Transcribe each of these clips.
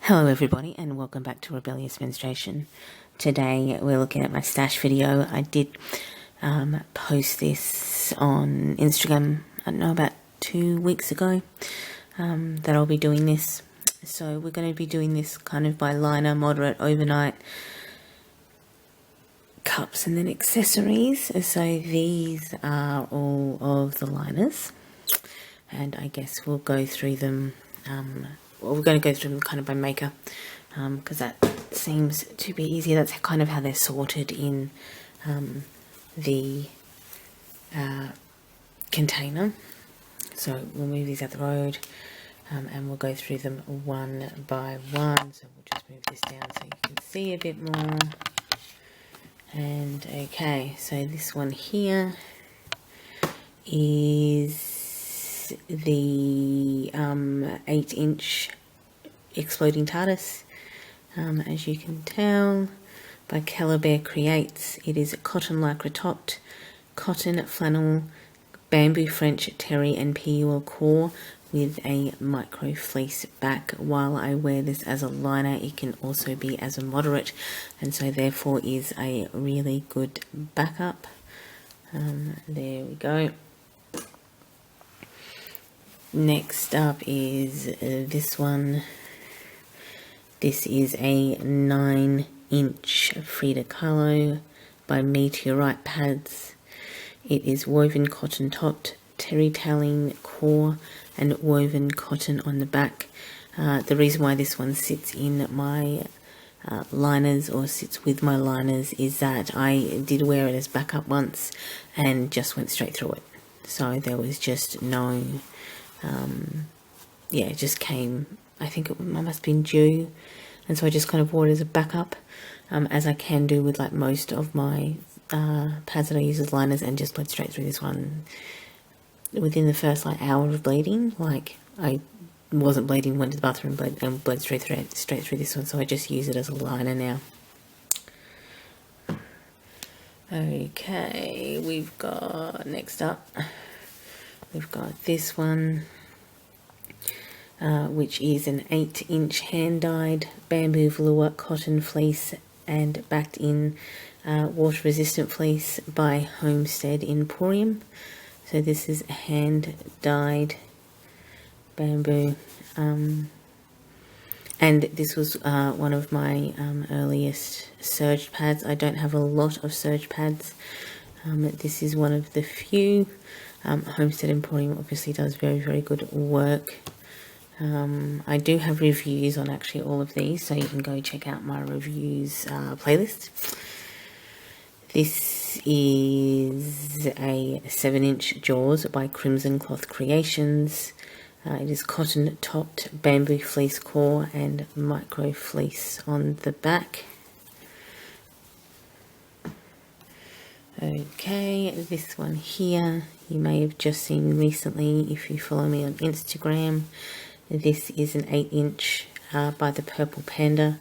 Hello everybody and welcome back to Rebellious Menstruation. Today we're looking at my stash video. I did post this on Instagram, I don't know, about 2 weeks ago, that I'll be doing this. So we're going to be doing this kind of by liner, moderate, overnight, cups and then accessories. So these are all of the liners, and I guess we'll go through them. We're going to go through them kind of by maker, because that seems to be easier. That's kind of how they're sorted in the container. So we'll move these out the road, and we'll go through them one by one. So we'll just move this down so you can see a bit more. And okay, so this one here is the 8-inch exploding TARDIS, as you can tell, by Calabear Creates. It is cotton lycra topped, cotton flannel, bamboo French terry and PUL core with a micro fleece back. While I wear this as a liner, it can also be as a moderate, and so therefore is a really good backup. There we go. Next up is this one. This is a 9-inch Frida Kahlo by Meteorite Pads. It is woven cotton topped, terry toweling core and woven cotton on the back. The reason why this one sits in my liners, or sits with my liners, is that I did wear it as backup once and just went straight through it. So there was just no... it just came, I think it must have been due, and so I just kind of wore it as a backup, as I can do with like most of my pads that I use as liners, and just bled straight through this one within the first like hour of bleeding. Like, I wasn't bleeding, went to the bathroom, bled straight through this one, so I just use it as a liner now. Okay, we've got, next up, we've got this one, which is an 8-inch hand-dyed bamboo velour cotton fleece and backed in water-resistant fleece by Homestead Emporium. So this is hand-dyed bamboo, and this was one of my earliest serge pads. I don't have a lot of serge pads. This is one of the few. Homestead Emporium obviously does very, very good work. I do have reviews on actually all of these, so you can go check out my reviews playlist. This is a 7-inch Jaws by Crimson Cloth Creations. It is cotton topped, bamboo fleece core and micro fleece on the back. Okay, this one here you may have just seen recently if you follow me on Instagram. This is an 8-inch by the Purple Panda.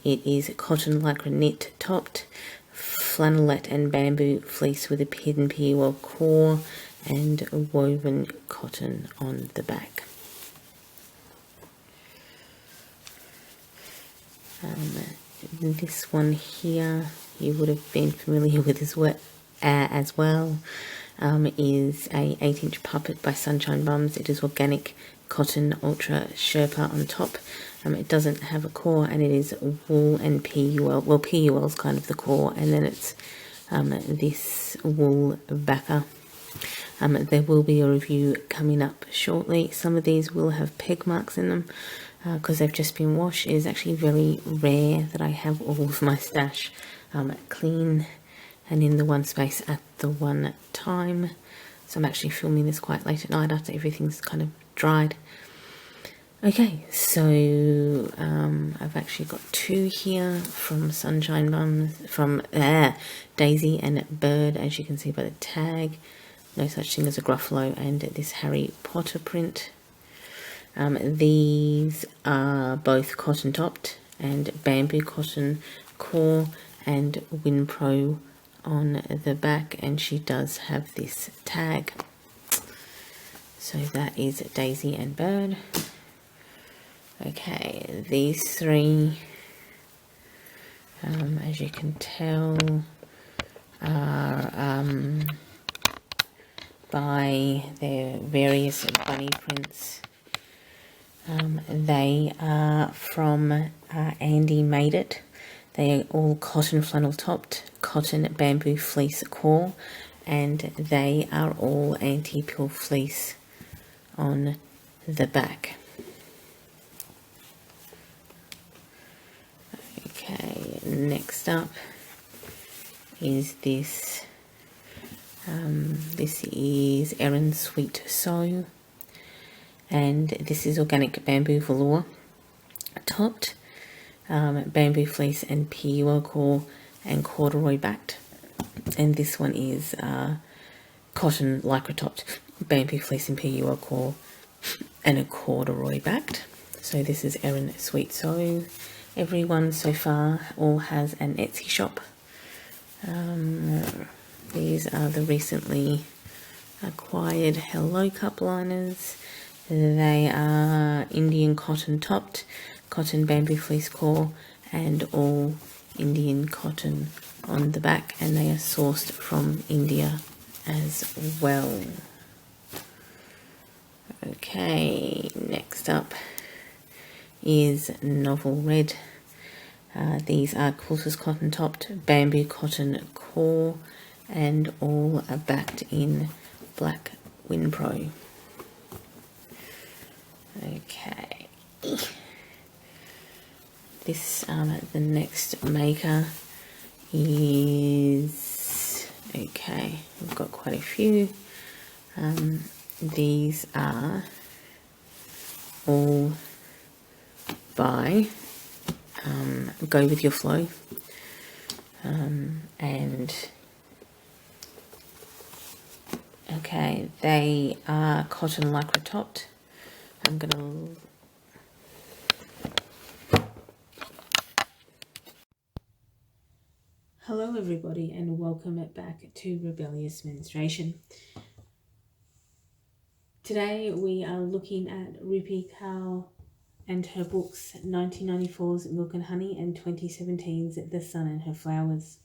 It is cotton lycra knit topped, flannelette and bamboo fleece with a hidden PUL core and woven cotton on the back. This one here you would have been familiar with as well, is a 8-inch puppet by Sunshine Bums. It is organic cotton ultra Sherpa on top. It doesn't have a core, and it is wool and PUL. Well, PUL is kind of the core, and then it's this wool backer. There will be a review coming up shortly. Some of these will have peg marks in them because they've just been washed. It is actually very rare that I have all of my stash clean and in the one space at the one time. So I'm actually filming this quite late at night after everything's kind of dried. Okay, so I've actually got 2 here from Sunshine Bums, from Daisy and Bird, as you can see by the tag. No such thing as a Gruffalo, and this Harry Potter print. These are both cotton topped and bamboo cotton core and Winpro on the back, and she does have this tag. So that is Daisy and Bird. Okay, these three, as you can tell, are by their various bunny prints. They are from Andy Made It. They are all cotton flannel topped, cotton bamboo fleece core, and they are all anti-pill fleece on the back. Okay, next up is this. This is Erin Sweet Sew, and this is organic bamboo velour topped, bamboo fleece and PUL core and corduroy backed, and this one is cotton lycra topped, bamboo fleece and PUL core and a corduroy backed. So this is Erin Sweet Sew. Everyone so far all has an Etsy shop. These are the recently acquired Hello Cup liners. They are Indian cotton topped, cotton bamboo fleece core, and all Indian cotton on the back, and they are sourced from India as well. Okay, next up is Novel Red. These are quilter's cotton topped, bamboo cotton core, and all are backed in black Winpro. Okay. This, the next maker is, okay, we've got quite a few. These are all by Go With Your Flow, and okay, they are cotton lycra topped. I'm gonna Hello everybody, and welcome back to Rebellious Menstruation. Today we are looking at Rupi Kaur and her books 1994's Milk and Honey and 2017's The Sun and Her Flowers.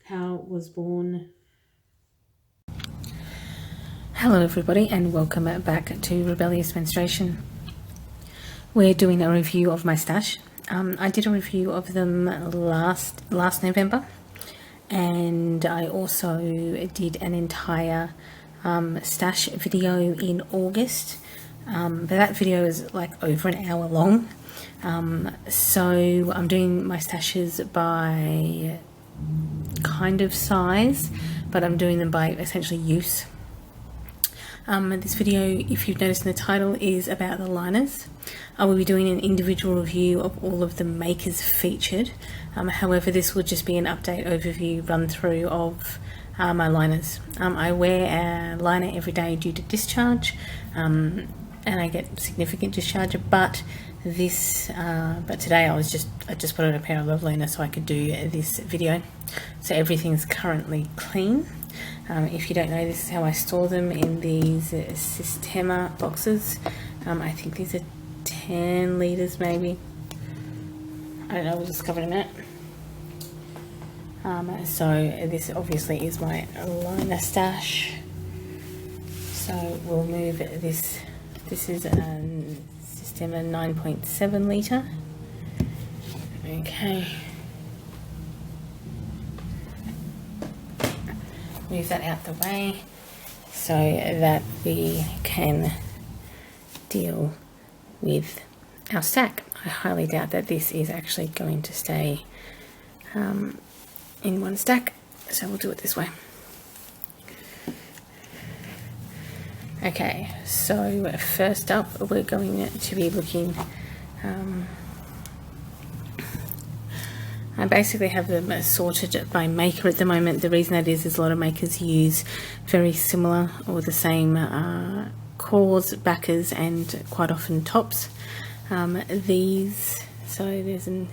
Kaur was born... Hello everybody, and welcome back to Rebellious Menstruation. We're doing a review of my stash. I did a review of them last November, and I also did an entire stash video in August, but that video is like over an hour long. So I'm doing my stashes by kind of size, but I'm doing them by essentially use. This video, if you've noticed in the title, is about the liners. I will be doing an individual review of all of the makers featured. However, this will just be an update overview run through of my liners. I wear a liner every day due to discharge, and I get significant discharge, but today I just put on a pair of Love liners so I could do this video. So everything's currently clean. If you don't know, this is how I store them in these Systema boxes. I think these are 10 litres maybe. I don't know, we'll discover in a minute. So this obviously is my liner stash. So we'll move this. This is a Systema 9.7 litre. Okay. Move that out the way so that we can deal with our stack. I highly doubt that this is actually going to stay in one stack, so we'll do it this way. Okay, so first up we're going to be looking, I basically have them sorted by maker at the moment. The reason that is a lot of makers use very similar or the same cores, backers, and quite often tops. These, so there's an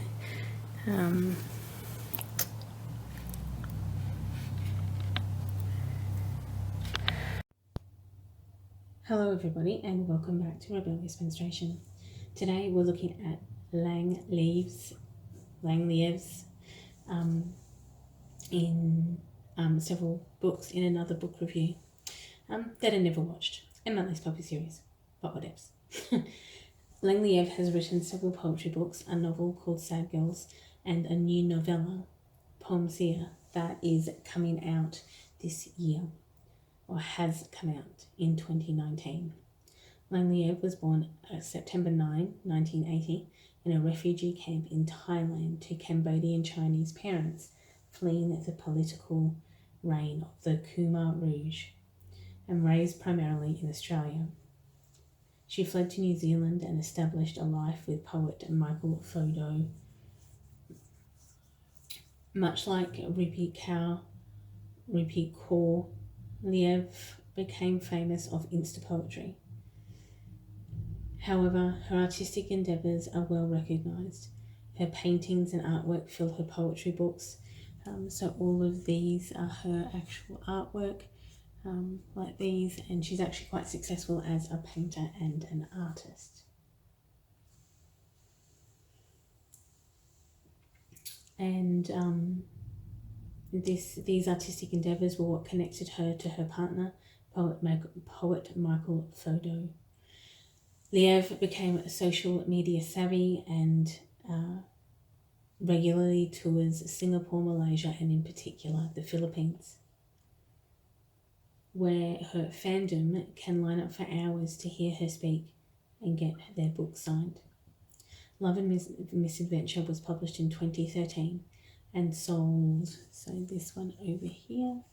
Hello everybody, and welcome back to Rebellious Menstruation. Today we're looking at Langeliev's in several books in another book review that I never watched, and my least popular series, but whatevs. Langleev has written several poetry books, a novel called Sad Girls, and a new novella, Poesia, that is coming out this year, or has come out in 2019. Langleev was born September 9, 1980, in a refugee camp in Thailand to Cambodian Chinese parents fleeing the political reign of the Khmer Rouge, and raised primarily in Australia. She fled to New Zealand and established a life with poet Michael Fodor. Much like Rupi Kaur, Liev became famous of Insta poetry. However, her artistic endeavours are well recognised. Her paintings and artwork fill her poetry books, so all of these are her actual artwork, like these, and she's actually quite successful as a painter and an artist. And these artistic endeavours were what connected her to her partner, poet Michael Fodor. Liev became social media savvy and regularly tours Singapore, Malaysia, and in particular the Philippines, where her fandom can line up for hours to hear her speak and get their book signed. Love and Misadventure was published in 2013 and sold, so this one over here,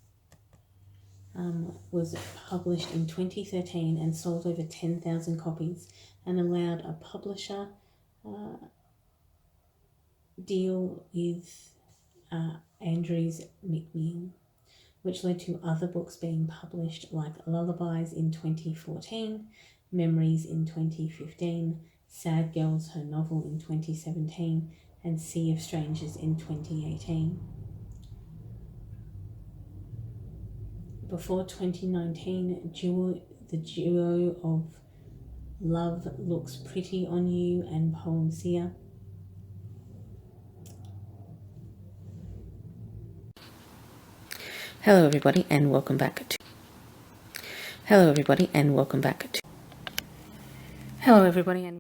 was published in 2013 and sold over 10,000 copies and allowed a publisher deal with Andrews McMeel, which led to other books being published like Lullabies in 2014, Memories in 2015, Sad Girls, her novel, in 2017, and Sea of Strangers in 2018. Before 2019, the duo of Love Looks Pretty on You and Poesia Hello everybody and welcome back to Hello everybody and